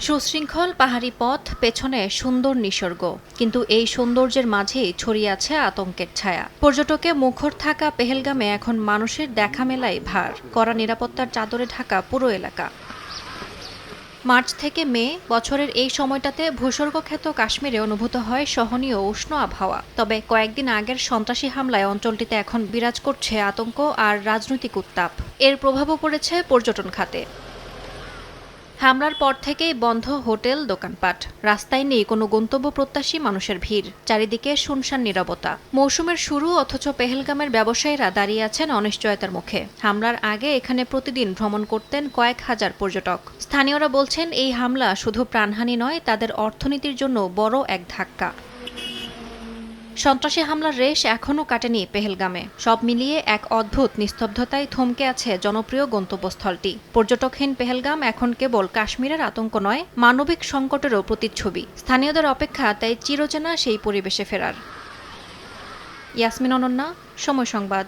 সুশৃঙ্খল পাহাড়ি পথ, পেছনে সুন্দর নিসর্গ, কিন্তু এই সৌন্দর্যের মাঝেই ছড়িয়ে আছে আতঙ্কের ছায়া। পর্যটকে মুখর থাকা পেহেলগামে এখন মানুষের দেখা মেলায় ভার, কড়া নিরাপত্তার চাদরে ঢাকা পুরো এলাকা। মার্চ থেকে মে বছরের এই সময়টাতে ভূস্বর্গখ্যাত কাশ্মীরে অনুভূত হয় সহনীয় উষ্ণ আবহাওয়া। তবে কয়েকদিন আগের সন্ত্রাসী হামলায় অঞ্চলটিতে এখন বিরাজ করছে আতঙ্ক আর রাজনৈতিক উত্তাপ। এর প্রভাবও পড়েছে পর্যটন খাতে। হামলার পর থেকেই বন্ধ হোটেল, দোকানপাট, রাস্তায় নেই কোনো গন্তব্য প্রত্যাশী মানুষের ভিড়, চারিদিকে শুনশান নীরবতা। মৌসুমের শুরু, অথচ পেহেলগামের ব্যবসায়ীরা দাঁড়িয়ে আছেন অনিশ্চয়তার মুখে। হামলার আগে এখানে প্রতিদিন ভ্রমণ করতেন কয়েক হাজার পর্যটক। স্থানীয়রা বলছেন এই হামলা শুধু প্রাণহানি নয়, তাদের অর্থনীতির জন্য বড় এক ধাক্কা। সন্ত্রাসী হামলার রেশ এখনও কাটেনি পেহেলগামে। সব মিলিয়ে এক অদ্ভুত নিস্তব্ধতায় থমকে আছে জনপ্রিয় গন্তব্যস্থলটি। পর্যটকহীন পেহেলগাম এখন কেবল কাশ্মীরের আতঙ্ক নয়, মানবিক সংকটেরও প্রতিচ্ছবি। স্থানীয়দের অপেক্ষা তাই চিরচেনা সেই পরিবেশে ফেরার। ইয়াসমিন অনন্যা, সময় সংবাদ।